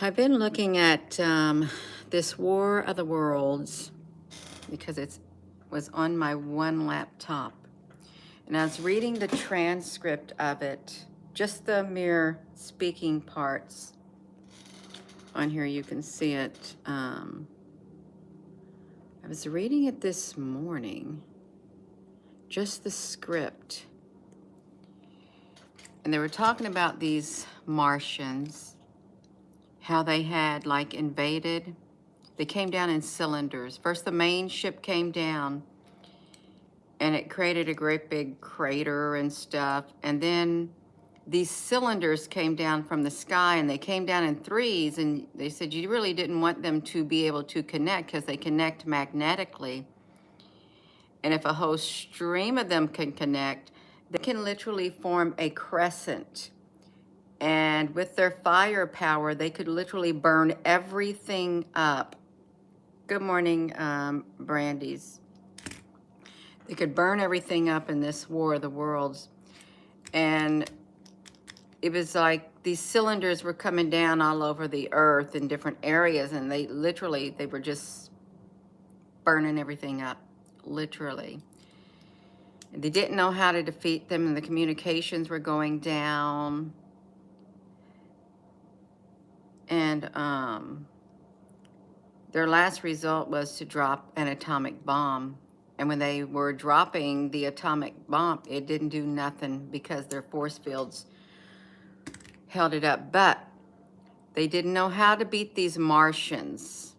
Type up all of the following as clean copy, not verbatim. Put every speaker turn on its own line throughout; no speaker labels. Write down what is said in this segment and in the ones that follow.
I've been looking at this War of the Worlds because it was on my one laptop. And I was reading the transcript of it, just the mere speaking parts. On here you can see it. I was reading it this morning, just the script. And they were talking about these Martians, how they had like invaded. They came down in cylinders. First, the main ship came down and it created a great big crater and stuff. And then these cylinders came down from the sky and they came down in threes. And they said you really didn't want them to be able to connect because they connect magnetically. And if a whole stream of them can connect, they can literally form a crescent. And with their firepower, they could literally burn everything up. Good morning, Brandies. They could burn everything up in this War of the Worlds. And it was like these cylinders were coming down all over the earth in different areas, and they were just burning everything up, literally. And they didn't know how to defeat them, and the communications were going down. And their last result was to drop an atomic bomb. And when they were dropping the atomic bomb, it didn't do nothing because their force fields held it up. But they didn't know how to beat these Martians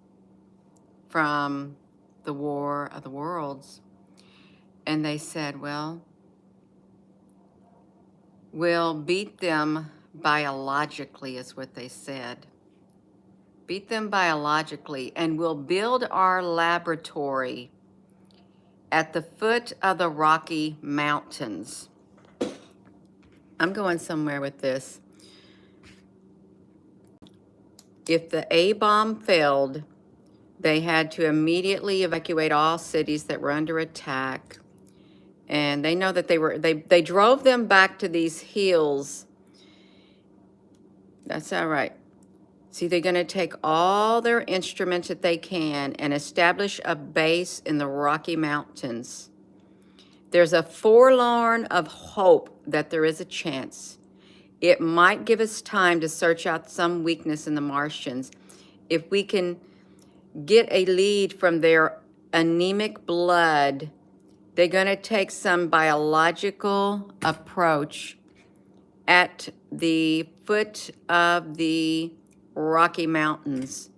from the War of the Worlds. And they said, well, we'll beat them biologically, is what they said. Beat them biologically, and we'll build our laboratory at the foot of the Rocky Mountains. I'm going somewhere with this. If the A-bomb failed, they had to immediately evacuate all cities that were under attack. And they know that they drove them back to these hills. That's all right. See, they're going to take all their instruments that they can and establish a base in the Rocky Mountains. There's a forlorn of hope that there is a chance. It might give us time to search out some weakness in the Martians. If we can get a lead from their anemic blood, they're going to take some biological approach at the foot of the Rocky Mountains.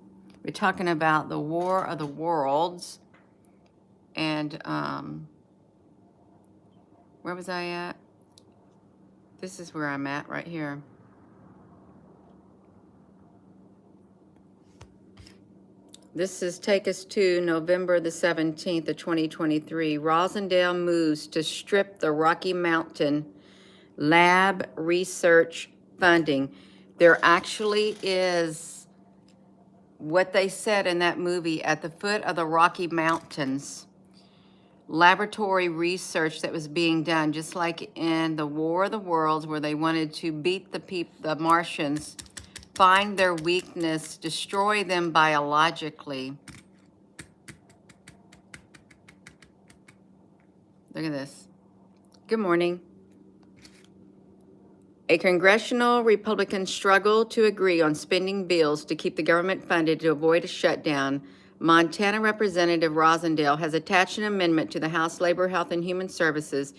We're talking about the War of the Worlds. And where was I at? This is where I'm at right here. This is take us to November the 17th of 2023. Rosendale moves to strip the Rocky Mountain lab research funding. There actually is what they said in that movie, at the foot of the Rocky Mountains, laboratory research that was being done, just like in the War of the Worlds, where they wanted to beat the Martians, find their weakness, destroy them biologically. Look at this. Good morning. A congressional Republican struggle to agree on spending bills to keep the government funded to avoid a shutdown. Montana Representative Rosendale has attached an amendment to the House Labor, Health, and Human Services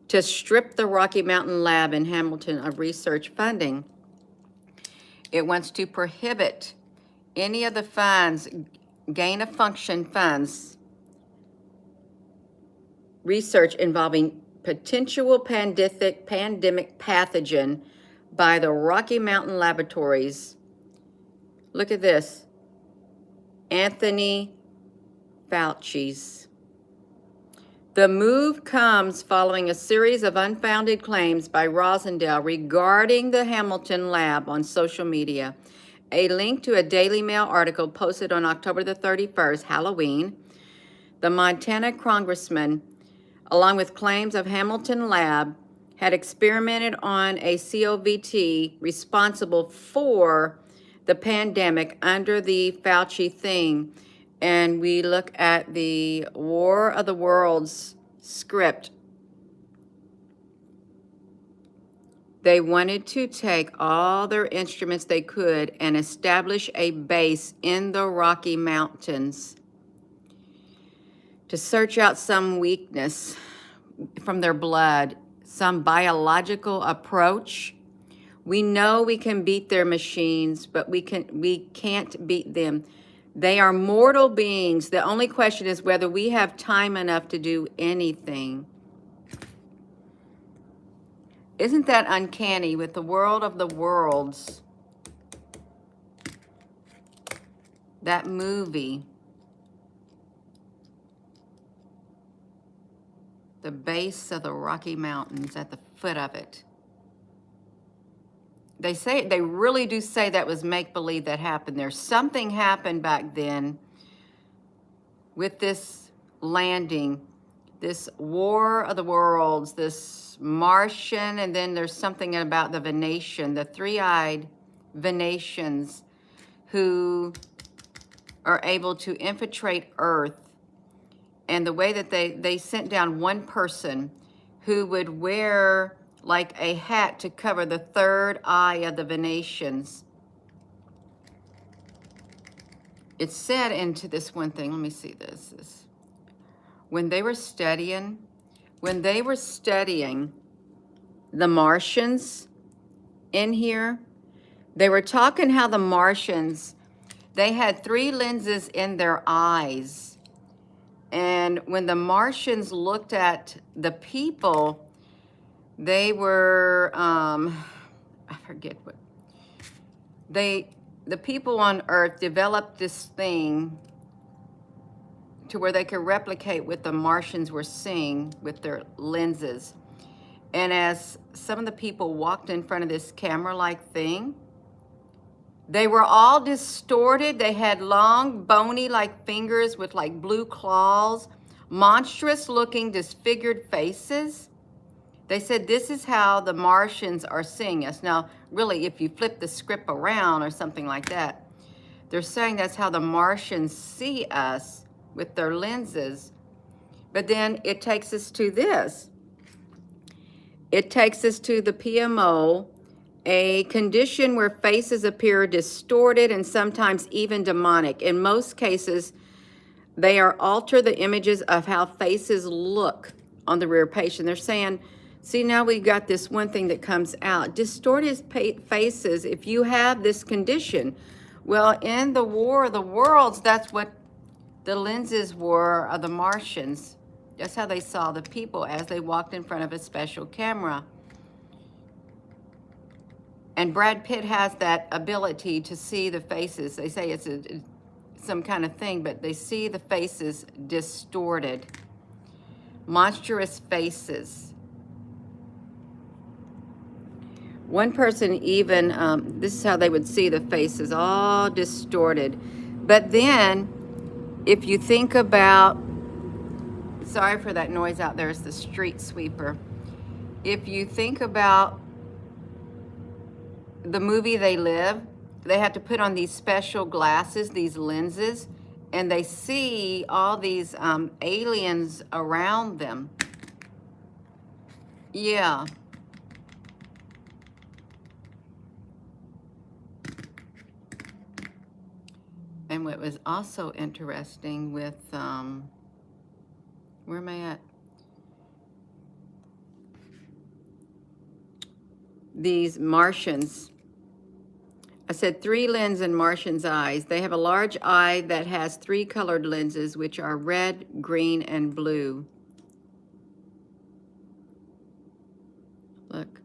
to strip the Rocky Mountain Lab in Hamilton of research funding. It wants to prohibit any of the funds, gain-of-function funds, research involving potential pandemic pathogen by the Rocky Mountain Laboratories. Look at this. Anthony Fauci's. The move comes following a series of unfounded claims by Rosendale regarding the Hamilton lab on social media. A link to a Daily Mail article posted on October the 31st, Halloween. The Montana congressman, along with claims of Hamilton Lab, had experimented on a COVT responsible for the pandemic under the Fauci thing, and we look at the War of the Worlds script, they wanted to take all their instruments they could and establish a base in the Rocky Mountains to search out some weakness from their blood, some biological approach. We know we can beat their machines, but we can't beat them. They are mortal beings. The only question is whether we have time enough to do anything. Isn't that uncanny with the World of the Worlds? That movie. The base of the Rocky Mountains, at the foot of it. They really do say that was make-believe that happened there. Something happened back then with this landing, this War of the Worlds, this Martian, and then there's something about the Venetian, the three-eyed Venetians who are able to infiltrate Earth. And the way that they sent down one person who would wear like a hat to cover the third eye of the Venetians. It's said into this one thing, let me see this. When they were studying the Martians in here, they were talking how the Martians, they had 3 lenses in their eyes. And when the Martians looked at the people, they were, I forget what, the people on Earth developed this thing to where they could replicate what the Martians were seeing with their lenses. And as some of the people walked in front of this camera-like thing, they were all distorted. They had long, bony-like fingers with like blue claws, monstrous-looking, disfigured faces. They said this is how the Martians are seeing us. Now, really, if you flip the script around or something like that, they're saying that's how the Martians see us with their lenses. But then it takes us to this. It takes us to the PMO, a condition where faces appear distorted and sometimes even demonic. In most cases, they alter the images of how faces look on the rear patient. They're saying, see, now we've got this one thing that comes out. Distorted faces, if you have this condition. Well, in the War of the Worlds, that's what the lenses were of the Martians. That's how they saw the people as they walked in front of a special camera. And Brad Pitt has that ability to see the faces. They say it's some kind of thing, but they see the faces distorted. Monstrous faces. One person even, this is how they would see the faces, all distorted. But then, if you think about, sorry for that noise out there, it's the street sweeper. If you think about the movie They Live, they had to put on these special glasses, these lenses, and they see all these aliens around them. Yeah. And what was also interesting with, where am I at? These Martians. I said 3 lenses in Martians' eyes. They have a large eye that has 3 colored lenses, which are red, green, and blue. Look.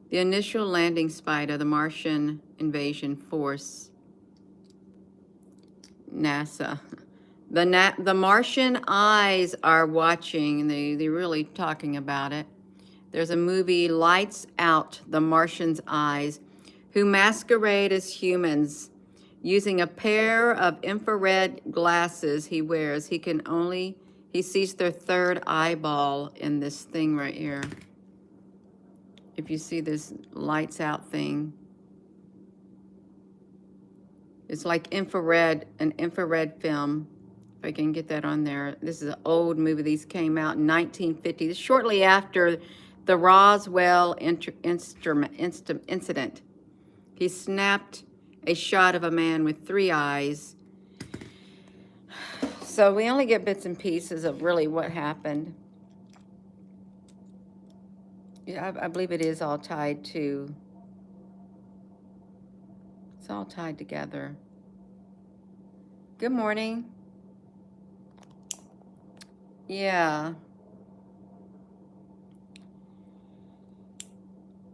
The initial landing spite of the Martian invasion force. NASA. The Martian eyes are watching. They're really talking about it. There's a movie, Lights Out, The Martian's Eyes, who masquerade as humans using a pair of infrared glasses he wears. He sees their third eyeball in this thing right here. If you see this Lights Out thing. It's like an infrared film. If I can get that on there. This is an old movie. These came out in 1950, shortly after the Roswell incident. He snapped a shot of a man with 3 eyes. So we only get bits and pieces of really what happened. Yeah, I believe it is all tied to, it's all tied together. Good morning. Yeah.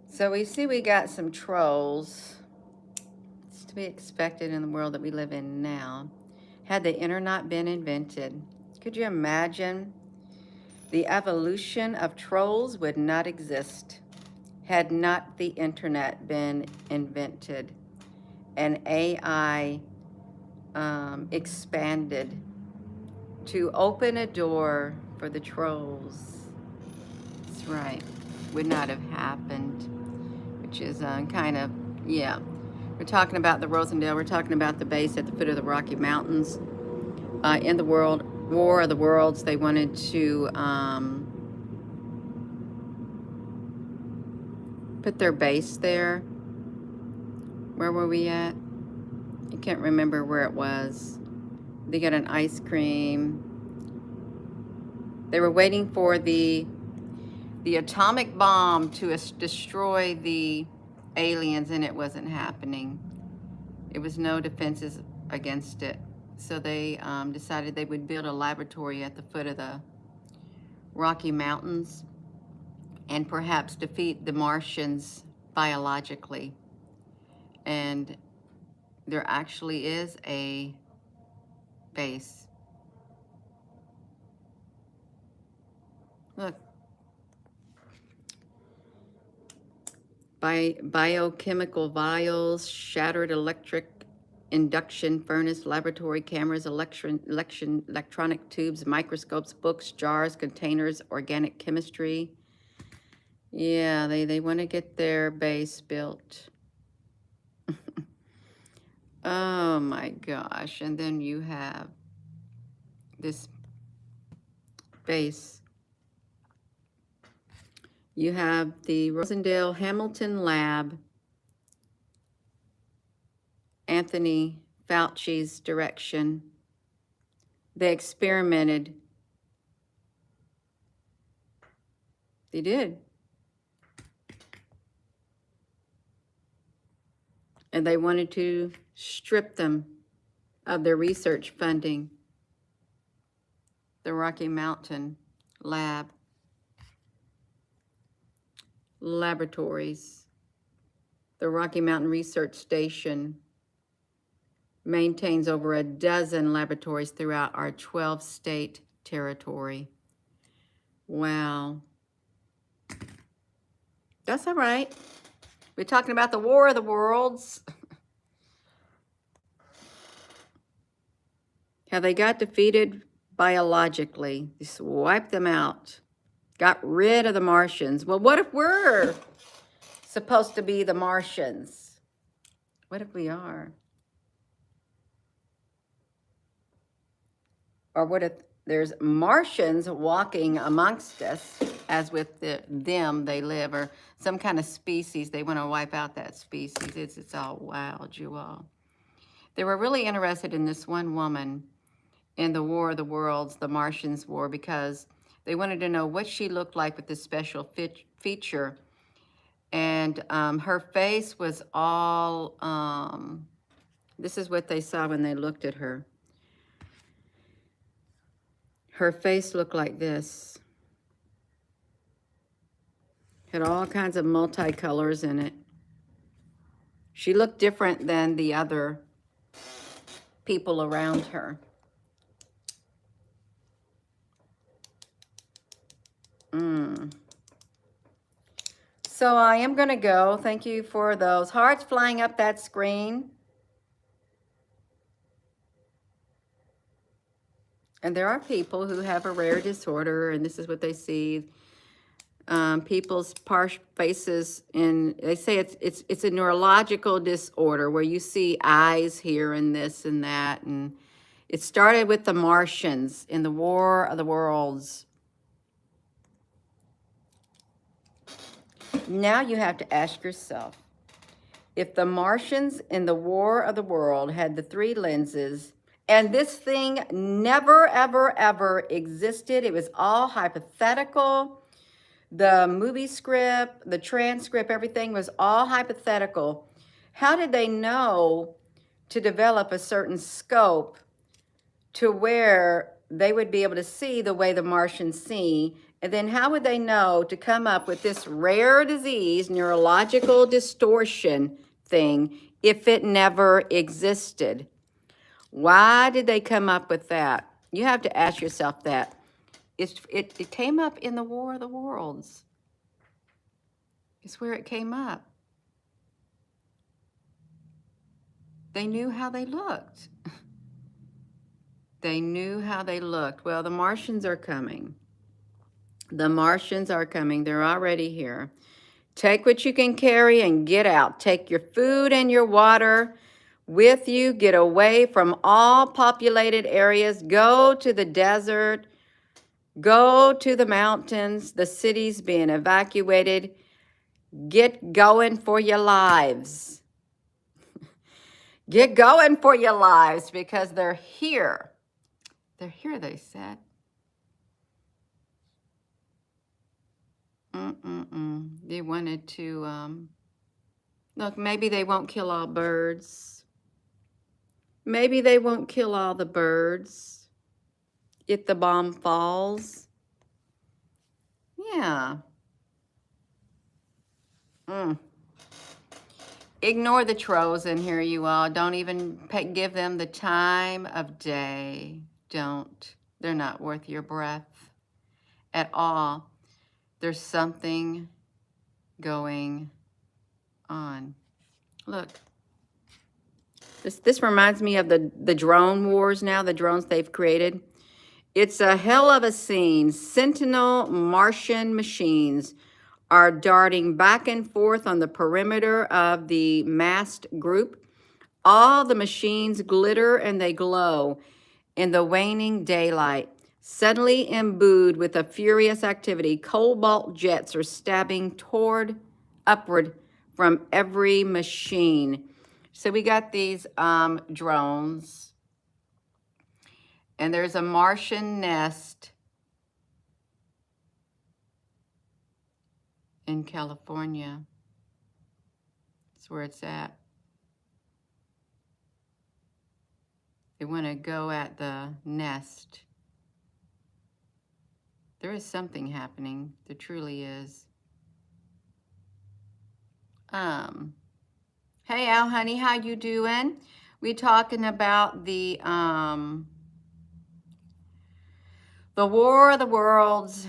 So we see we got some trolls. It's to be expected in the world that we live in now. Had the internet been invented, could you imagine? The evolution of trolls would not exist had not the internet been invented and AI expanded to open a door for the trolls. That's right. Would not have happened, which is kind of, yeah. We're talking about the Rosendale. We're talking about the base at the foot of the Rocky Mountains. In the War of the Worlds, they wanted to put their base there. Where were we at? I can't remember where it was. They got an ice cream. They were waiting for the atomic bomb to destroy the aliens, and it wasn't happening. It was no defenses against it. So they decided they would build a laboratory at the foot of the Rocky Mountains and perhaps defeat the Martians biologically. And there actually is a base. Look. Biochemical vials, shattered electric induction furnace, laboratory cameras, electronic tubes, microscopes, books, jars, containers, organic chemistry. Yeah, they want to get their base built. Oh my gosh. And then you have this base. You have the Rosendale Hamilton Lab, Anthony Fauci's direction. They experimented. They did. And they wanted to strip them of their research funding. The Rocky Mountain Lab. Laboratories. The Rocky Mountain Research Station maintains over a dozen laboratories throughout our 12-state territory. Wow. That's all right. We're talking about the War of the Worlds. How they got defeated biologically. Just wiped them out. Got rid of the Martians. Well, what if we're supposed to be the Martians? What if we are? Or what if there's Martians walking amongst us, as with them they live, or some kind of species, they want to wipe out that species. It's all wild, you all. They were really interested in this one woman in the War of the Worlds, the Martians War, because they wanted to know what she looked like with this special feature. And her face was all, this is what they saw when they looked at her. Her face looked like this. Had all kinds of multicolors in it. She looked different than the other people around her. So I am going to go. Thank you for those hearts flying up that screen. And there are people who have a rare disorder, and this is what they see. people's faces, and they say it's a neurological disorder where you see eyes here and this and that, and it started with the Martians in the War of the Worlds. Now you have to ask yourself, if the Martians in the War of the World had the 3 lenses, and this thing never, ever, ever existed, it was all hypothetical. The movie script, the transcript, everything was all hypothetical. How did they know to develop a certain scope to where they would be able to see the way the Martians see? And then how would they know to come up with this rare disease, neurological distortion thing, if it never existed? Why did they come up with that? You have to ask yourself that. It came up in the War of the Worlds. It's where it came up. They knew how they looked. They knew how they looked. Well, the Martians are coming. The Martians are coming. They're already here. Take what you can carry and get out. Take your food and your water with you. Get away from all populated areas. Go to the desert. Go to the mountains. The city's being evacuated. Get going for your lives. Get going for your lives, because they're here. They're here, they said. They wanted to, look, maybe they won't kill all birds. Maybe they won't kill all the birds if the bomb falls. Yeah. Ignore the trolls in here, you all. Don't even give them the time of day. Don't. They're not worth your breath at all. There's something going on. Look. This reminds me of the drone wars now, the drones they've created. It's a hell of a scene. Sentinel Martian machines are darting back and forth on the perimeter of the massed group. All the machines glitter and they glow in the waning daylight. Suddenly imbued with a furious activity, cobalt jets are stabbing upward from every machine. So we got these drones, and there's a Martian nest in California. That's where it's at. They want to go at the nest. There is something happening. There truly is. Hey, Al, honey, how you doing? We talking about the War of the Worlds.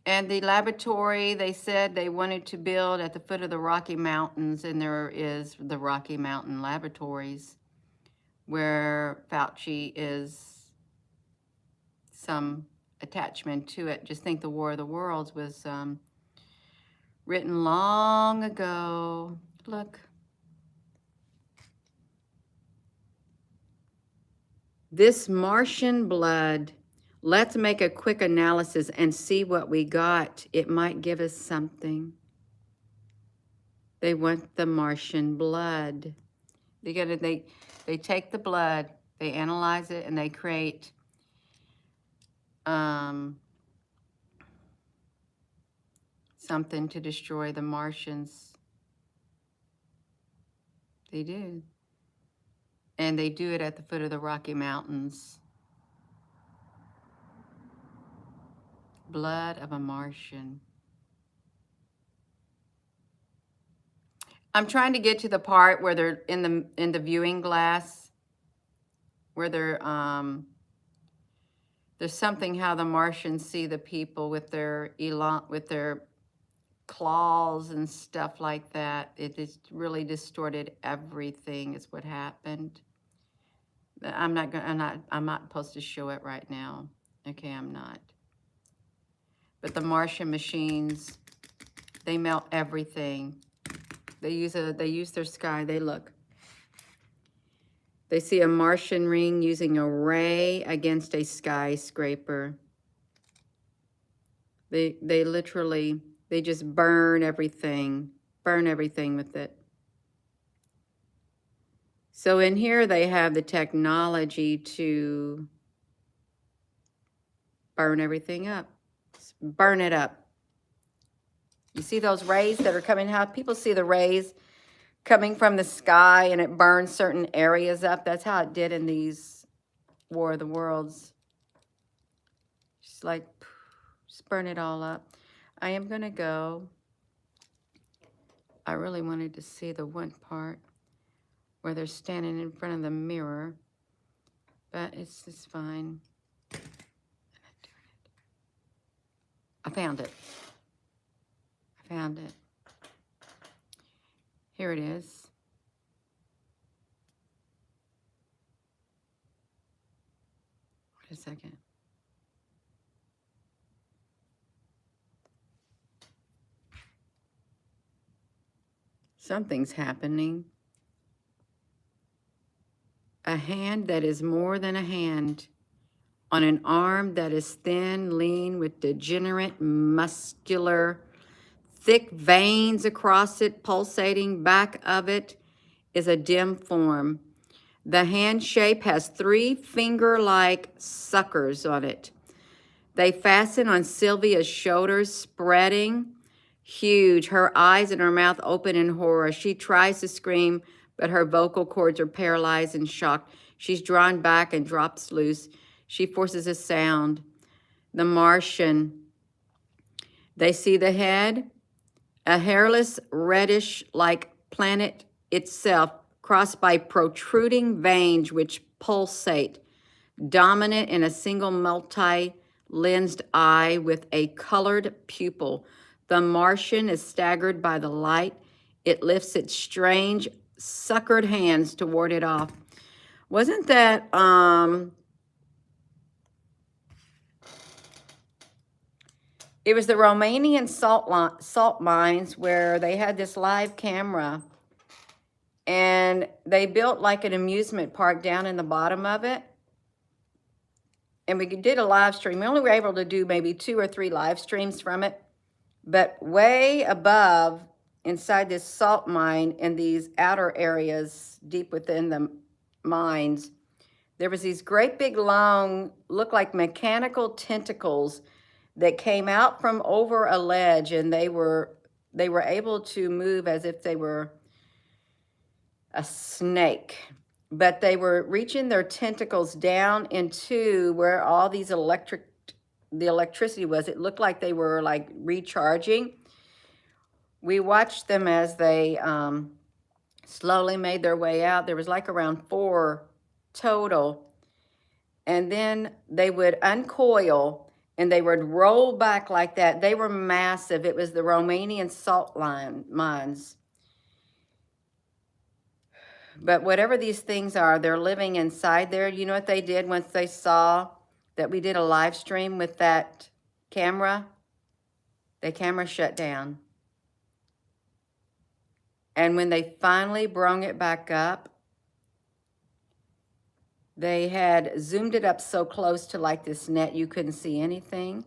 And the laboratory, they said they wanted to build at the foot of the Rocky Mountains, and there is the Rocky Mountain Laboratories, where Fauci is some attachment to it. Just think the War of the Worlds was written long ago. Look. This Martian blood. Let's make a quick analysis and see what we got. It might give us something. They want the Martian blood. They take the blood, they analyze it, and they create something to destroy the Martians. They do. And they do it at the foot of the Rocky Mountains. Blood of a Martian. I'm trying to get to the part where they're in the viewing glass, where they're there's something how the Martians see the people with their claws and stuff like that. It is really distorted everything. Is what happened. I'm not supposed to show it right now. Okay, I'm not. But the Martian machines They melt everything. They use their sky. They look. They see a Martian ring using a ray against a skyscraper. They literally, they just burn everything with it. So in here they have the technology to burn everything up. Burn it up. You see those rays that are coming out? People see the rays coming from the sky and it burns certain areas up. That's how it did in these War of the Worlds. Just like, just burn it all up. I am going to go. I really wanted to see the one part where they're standing in front of the mirror, but it's just fine. I found it. I found it. Here it is. Wait a second. Something's happening. A hand that is more than a hand, on an arm that is thin, lean, with degenerate, muscular, thick veins across it, pulsating. Back of it is a dim form. The hand shape has 3 finger-like suckers on it. They fasten on Sylvia's shoulders, spreading, huge, her eyes and her mouth open in horror. She tries to scream, but her vocal cords are paralyzed and shocked. She's drawn back and drops loose. She forces a sound. The Martian. They see the head, a hairless, reddish-like planet itself, crossed by protruding veins which pulsate, dominant in a single multi-lensed eye with a colored pupil. The Martian is staggered by the light. It lifts its strange, suckered hands to ward it off. Wasn't that, it was the Romanian salt mines where they had this live camera and they built like an amusement park down in the bottom of it. And we did a live stream. We only were able to do maybe 2 or 3 live streams from it. But way above, inside this salt mine, in these outer areas, deep within the mines, there was these great big long, looked like mechanical tentacles that came out from over a ledge, and they were able to move as if they were a snake. But they were reaching their tentacles down into where all these the electricity was. It looked like they were like recharging. We watched them as they slowly made their way out. There was like around 4 total. And then they would uncoil and they would roll back like that. They were massive. It was the Romanian salt mines. But whatever these things are, they're living inside there. You know what they did once they saw that we did a live stream with that camera? The camera shut down. And when they finally brung it back up, they had zoomed it up so close to like this net you couldn't see anything.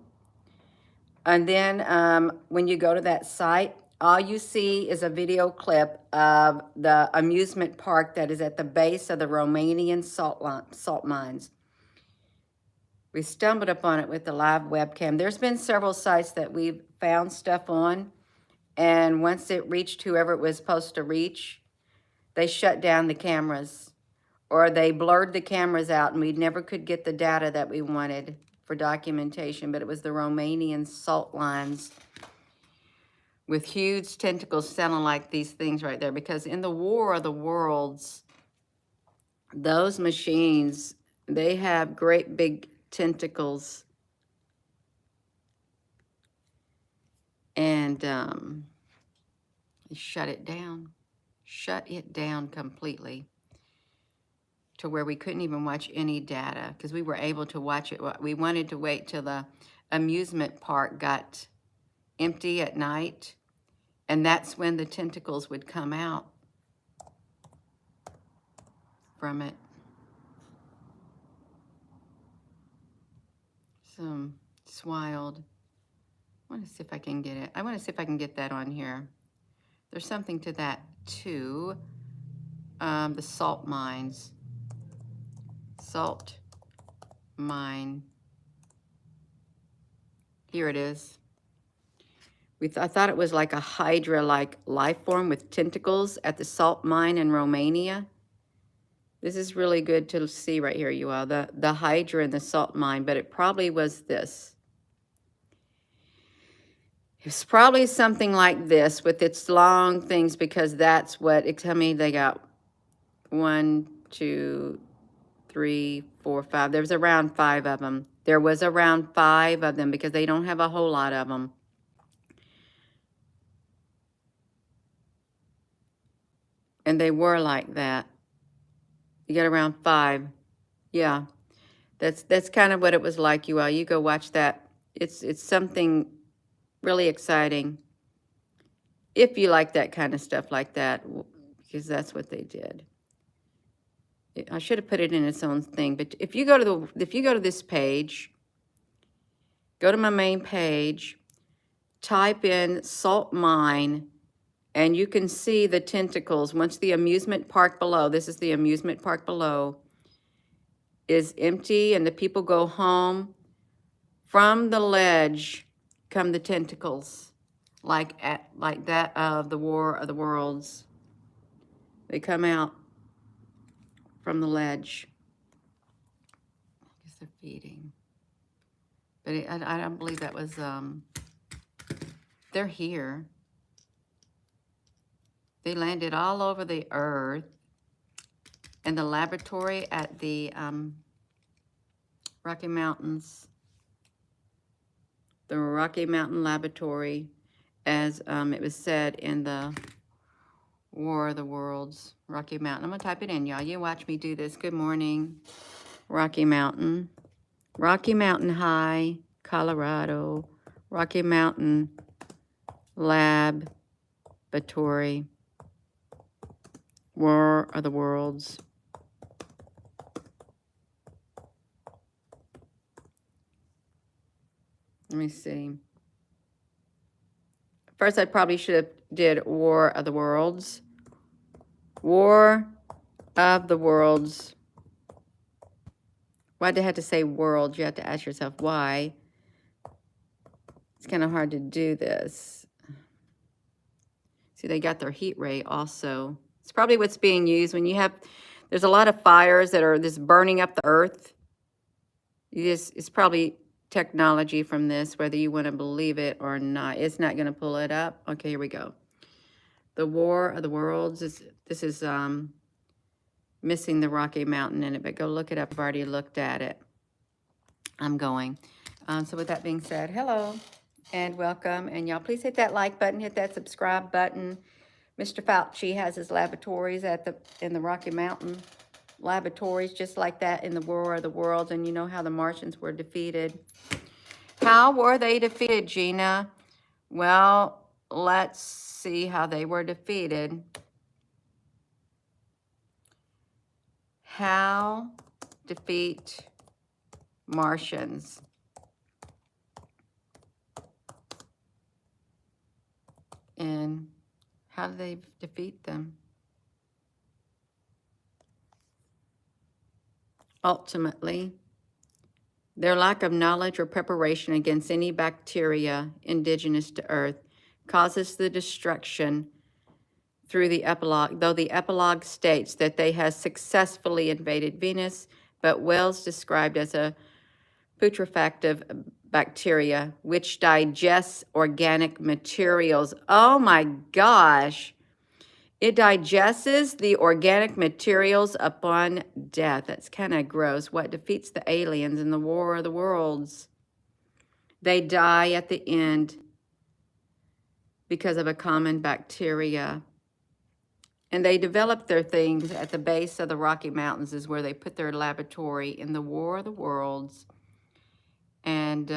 And then when you go to that site, all you see is a video clip of the amusement park that is at the base of the Romanian salt mines. We stumbled upon it with the live webcam. There's been several sites that we've found stuff on, and once it reached whoever it was supposed to reach, they shut down the cameras, or they blurred the cameras out, and we never could get the data that we wanted for documentation. But it was the Romanian salt lines with huge tentacles sounding like these things right there. Because in the War of the Worlds, those machines, they have great big tentacles. And they shut it down completely to where we couldn't even watch any data, because we were able to watch it. We wanted to wait till the amusement park got empty at night And that's when the tentacles would come out from it. So it's wild. I want to see if I can get it. I want to see if I can get that on here. There's something to that too. The salt mines. Salt mine. Here it is. I thought it was like a hydra-like life form with tentacles at the salt mine in Romania. This is really good to see right here, you all. The hydra in the salt mine, but it probably was this. It's probably something like this with its long things, because that's what, tell me they got 1, 2, 3, 4, 5. There was around 5 of them. There was around 5 of them because they don't have a whole lot of them. And they were like that. You got around 5. Yeah. That's kind of what it was like, you all. You go watch that. It's something really exciting. If you like that kind of stuff like that, because that's what they did. I should have put it in its own thing, but if you go to this page, go to my main page, type in salt mine, and you can see the tentacles. Once the amusement park below, this is the amusement park below, is empty and the people go home, from the ledge come the tentacles, like that of the War of the Worlds. They come out from the ledge. I guess they're feeding. But I don't believe that was, they're here. They landed all over the earth. And the laboratory at the Rocky Mountains, the Rocky Mountain Laboratory, as it was said in the War of the Worlds, Rocky Mountain. I'm going to type it in, y'all. You watch me do this. Good morning, Rocky Mountain. Rocky Mountain High, Colorado. Rocky Mountain Laboratory. War of the Worlds. Let me see. First, I probably should have did War of the Worlds. War of the Worlds. Why'd they have to say world? You have to ask yourself why. It's kind of hard to do this. See, they got their heat ray also. It's probably what's being used when you have, there's a lot of fires that are just burning up the earth. It's probably technology from this, whether you want to believe it or not. It's not going to pull it up. Okay, here we go. The War of the Worlds. This is missing the Rocky Mountain in it, but go look it up. I've already looked at it. I'm going. So with that being said, hello and welcome. And y'all please hit that like button, hit that subscribe button. Mr. Fauci has his laboratories in the Rocky Mountain laboratories, just like that in the War of the Worlds. And you know how the Martians were defeated. How were they defeated, Gina? Well, let's see how they were defeated. How defeat Martians. And how do they defeat them? Ultimately, their lack of knowledge or preparation against any bacteria indigenous to Earth causes the destruction through the epilogue, though the epilogue states that they have successfully invaded Venus, but Wells described as a putrefactive bacteria which digests organic materials. Oh my gosh. It digests the organic materials upon death. That's kind of gross. What defeats the aliens in the War of the Worlds? They die at the end because of a common bacteria. And they develop their things at the base of the Rocky Mountains is where they put their laboratory in the War of the Worlds. And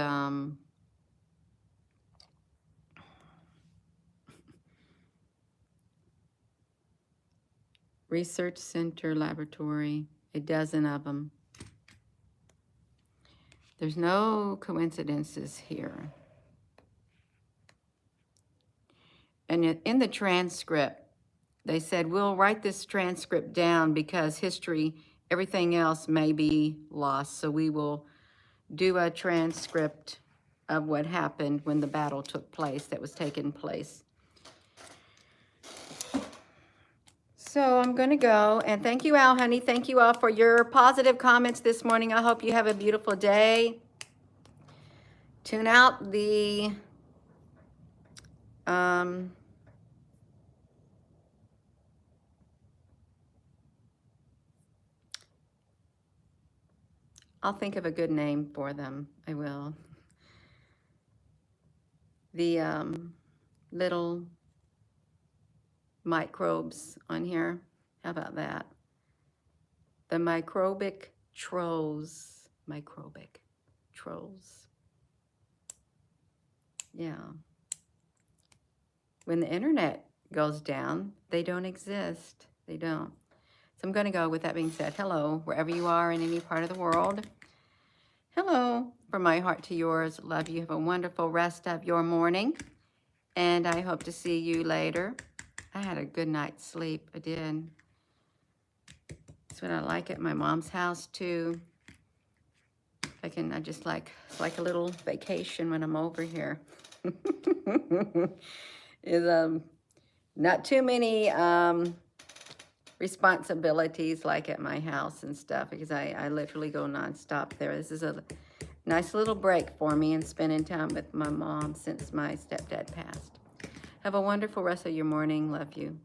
Research Center Laboratory, a dozen of them. There's no coincidences here. And in the transcript, they said, we'll write this transcript down because history, everything else may be lost. So we will do a transcript of what happened when the battle took place, that was taking place. So I'm going to go, and thank you, Al, honey. Thank you all for your positive comments this morning. I hope you have a beautiful day. Tune out the I'll think of a good name for them. I will. The little microbes on here. How about that? The microbic trolls. Microbic trolls. Yeah. When the internet goes down, they don't exist. They don't. So I'm going to go, with that being said, hello, wherever you are in any part of the world. Hello, from my heart to yours. Love you. Have a wonderful rest of your morning. And I hope to see you later. I had a good night's sleep. I did. That's what I like at my mom's house, too. I just like, it's like a little vacation when I'm over here. Is not too many responsibilities like at my house and stuff, because I literally go nonstop there. This is a nice little break for me, and spending time with my mom since my stepdad passed. Have a wonderful rest of your morning. Love you.